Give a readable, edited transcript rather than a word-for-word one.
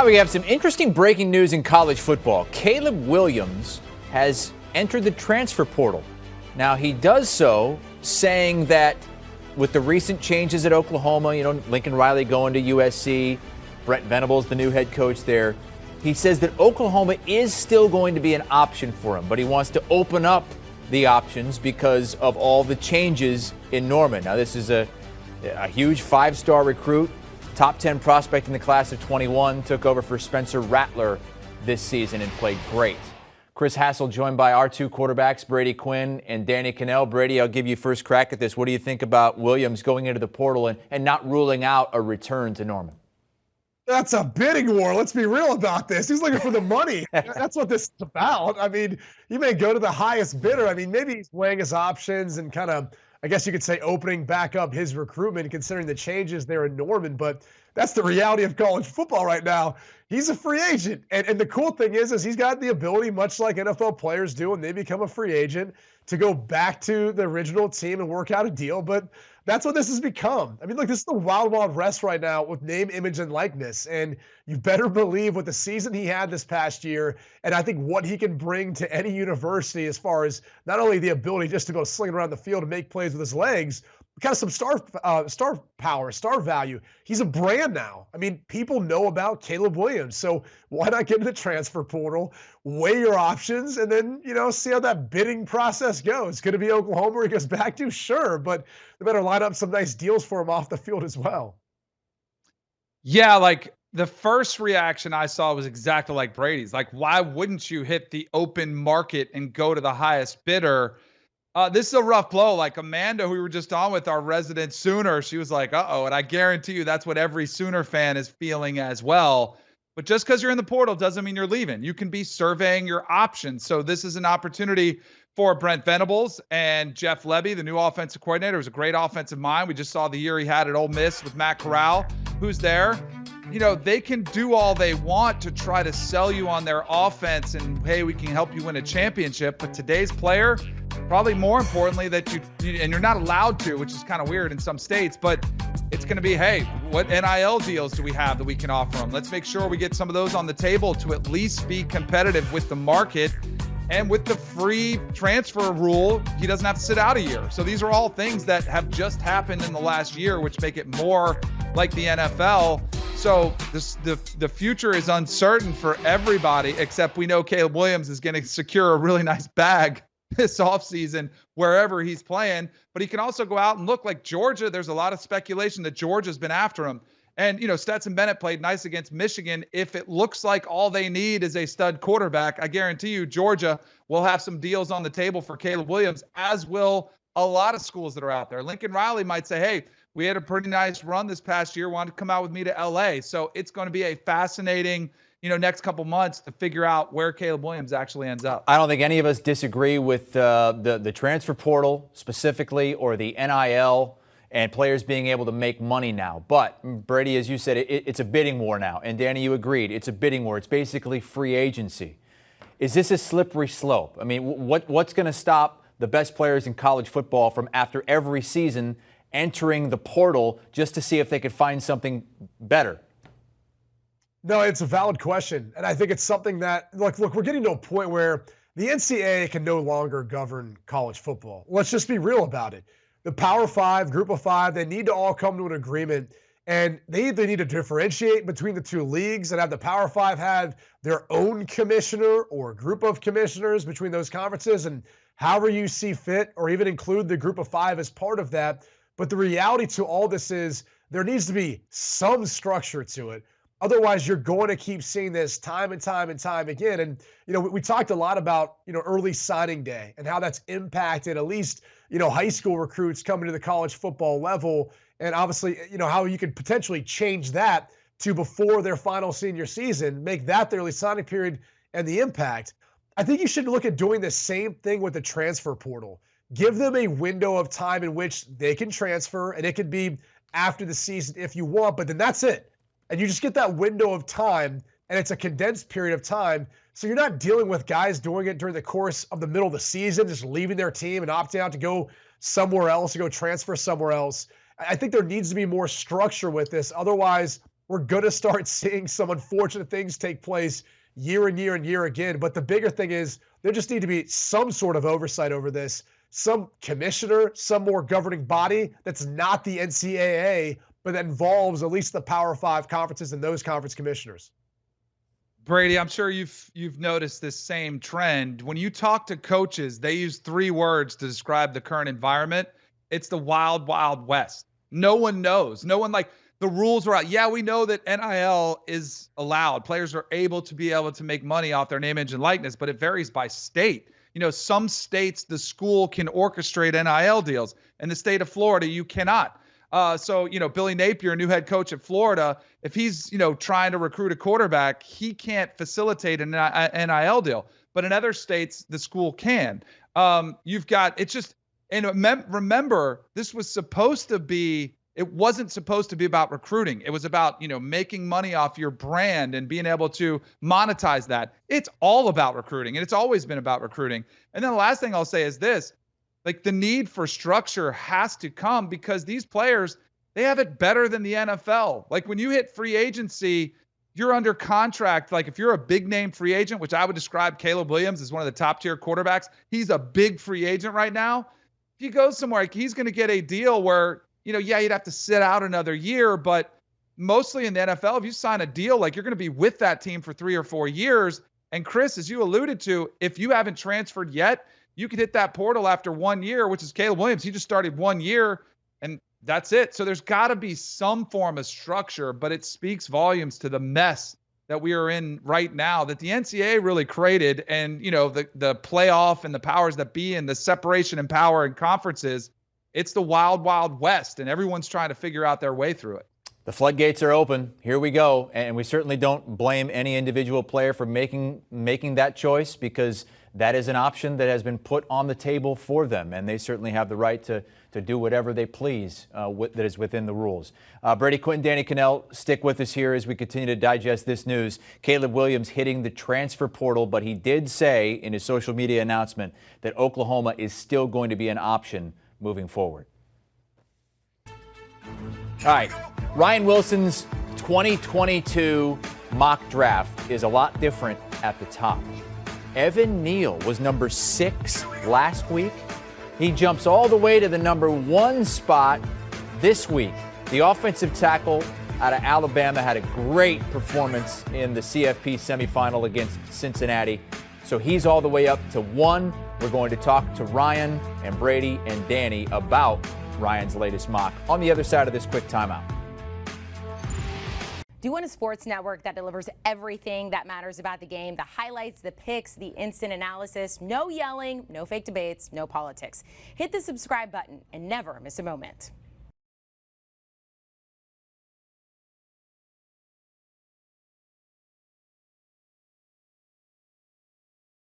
We have some interesting breaking news in college football. Caleb Williams has entered the transfer portal. Now, he does so saying that with the recent changes at Oklahoma, Lincoln Riley going to USC, Brent Venables, the new head coach there, he says that Oklahoma is still going to be an option for him, but he wants to open up the options because of all the changes in Norman. Now, this is a huge five-star recruit, top 10 prospect in the class of 21, took over for Spencer Rattler this season and played great. Chris Hassel joined by our two quarterbacks, Brady Quinn and Danny Cannell. Brady, I'll give you first crack at this. What do you think about Williams going into the portal and not ruling out a return to Norman? That's a bidding war. Let's be real about this. He's looking for the money. That's what this is about. I mean, he may go to the highest bidder. I mean, maybe he's weighing his options and kind of, I guess you could say, opening back up his recruitment considering the changes there in Norman. But that's the reality of college football right now. He's a free agent. And the cool thing is he's got the ability, much like NFL players do when they become a free agent, to go back to the original team and work out a deal. But that's what this has become. I mean, look, this is the wild, wild west right now with name, image, and likeness. And you better believe with the season he had this past year, and I think what he can bring to any university as far as not only the ability just to go sling around the field and make plays with his legs, kind of some star power, star value. He's a brand now. I mean, people know about Caleb Williams. So why not get in the transfer portal, weigh your options, and then, see how that bidding process goes. Could it be Oklahoma where he goes back to? Sure, but they better line up some nice deals for him off the field as well. Yeah, like the first reaction I saw was exactly like Brady's. Like, why wouldn't you hit the open market and go to the highest bidder? This is a rough blow. Like Amanda, who we were just on with, our resident Sooner, she was like, uh-oh. And I guarantee you that's what every Sooner fan is feeling as well. But just because you're in the portal doesn't mean you're leaving. You can be surveying your options. So this is an opportunity for Brent Venables and Jeff Lebby, the new offensive coordinator. It was a great offensive mind. We just saw the year he had at Ole Miss with Matt Corral, who's there. They can do all they want to try to sell you on their offense and, hey, we can help you win a championship. But today's player, probably more importantly, that and you're not allowed to, which is kind of weird in some states, but it's going to be, hey, what NIL deals do we have that we can offer them? Let's make sure we get some of those on the table to at least be competitive with the market. And with the free transfer rule, he doesn't have to sit out a year. So these are all things that have just happened in the last year, which make it more like the NFL. So the future is uncertain for everybody, except we know Caleb Williams is going to secure a really nice bag this offseason wherever he's playing. But he can also go out and look like Georgia. There's a lot of speculation that Georgia's been after him. And, Stetson Bennett played nice against Michigan. If it looks like all they need is a stud quarterback, I guarantee you Georgia will have some deals on the table for Caleb Williams, as will a lot of schools that are out there. Lincoln Riley might say, hey, we had a pretty nice run this past year. Want to come out with me to LA. So it's going to be a fascinating, next couple months to figure out where Caleb Williams actually ends up. I don't think any of us disagree with the transfer portal specifically or the NIL and players being able to make money now. But, Brady, as you said, it's a bidding war now. And, Danny, you agreed. It's a bidding war. It's basically free agency. Is this a slippery slope? I mean, what's going to stop the best players in college football from, after every season, entering the portal just to see if they could find something better? No, it's a valid question. And I think it's something that, look, we're getting to a point where the NCAA can no longer govern college football. Let's just be real about it. The Power Five, Group of Five, they need to all come to an agreement, and they either need to differentiate between the two leagues and have the Power Five have their own commissioner or group of commissioners between those conferences, and however you see fit, or even include the Group of Five as part of that. But the reality to all this is there needs to be some structure to it. Otherwise, you're going to keep seeing this time and time and time again. And, we talked a lot about, early signing day and how that's impacted at least, high school recruits coming to the college football level. And obviously, how you could potentially change that to before their final senior season, make that the early signing period and the impact. I think you should look at doing the same thing with the transfer portal. Give them a window of time in which they can transfer, and it could be after the season if you want, but then that's it. And you just get that window of time, and it's a condensed period of time. So you're not dealing with guys doing it during the course of the middle of the season, just leaving their team and opting out to go somewhere else, to go transfer somewhere else. I think there needs to be more structure with this. Otherwise, we're going to start seeing some unfortunate things take place year and year and year again. But the bigger thing is there just need to be some sort of oversight over this, some commissioner, some more governing body that's not the NCAA, but that involves at least the Power 5 conferences and those conference commissioners. Brady, I'm sure you've noticed this same trend. When you talk to coaches, they use 3 words to describe the current environment. It's the wild, wild west. No one knows. No one, like, the rules are out. Yeah, we know that NIL is allowed. Players are able to make money off their name, image, and likeness, but it varies by state. You know, some states, the school can orchestrate NIL deals. In the state of Florida, you cannot. So, you know, Billy Napier, new head coach at Florida, if he's, you know, trying to recruit a quarterback, he can't facilitate an NIL deal. But in other states, the school can. You've got, it's just, and remember, this was supposed to be, it wasn't supposed to be about recruiting. It was about, you know, making money off your brand and being able to monetize that. It's all about recruiting, and it's always been about recruiting. And then the last thing I'll say is this. Like, the need for structure has to come because these players, they have it better than the NFL. Like, when you hit free agency, you're under contract. Like, if you're a big name free agent, which I would describe Caleb Williams as one of the top tier quarterbacks, he's a big free agent right now. If he goes somewhere, he's going to get a deal where, you know, yeah, you'd have to sit out another year, but mostly in the NFL, if you sign a deal, like, you're going to be with that team for 3 or 4 years. And Chris, as you alluded to, if you haven't transferred yet, you could hit that portal after 1 year, which is Caleb Williams. He just started 1 year, and that's it. So there's got to be some form of structure, but it speaks volumes to the mess that we are in right now that the NCAA really created. And, you know, the playoff and the powers that be and the separation and power in conferences, it's the wild, wild west, and everyone's trying to figure out their way through it. The floodgates are open. Here we go. And we certainly don't blame any individual player for making that choice, because that is an option that has been put on the table for them, and they certainly have the right to do whatever they please that is within the rules. Brady Quinn, Danny Cannell, stick with us here as we continue to digest this news. Caleb Williams hitting the transfer portal, but he did say in his social media announcement that Oklahoma is still going to be an option moving forward. All right, Ryan Wilson's 2022 mock draft is a lot different at the top. Evan Neal was number 6 last week. He jumps all the way to the number 1 spot this week. The offensive tackle out of Alabama had a great performance in the CFP semifinal against Cincinnati. So he's all the way up to 1. We're going to talk to Ryan and Brady and Danny about Ryan's latest mock on the other side of this quick timeout. Do you want a sports network that delivers everything that matters about the game? The highlights, the picks, the instant analysis, no yelling, no fake debates, no politics. Hit the subscribe button and never miss a moment.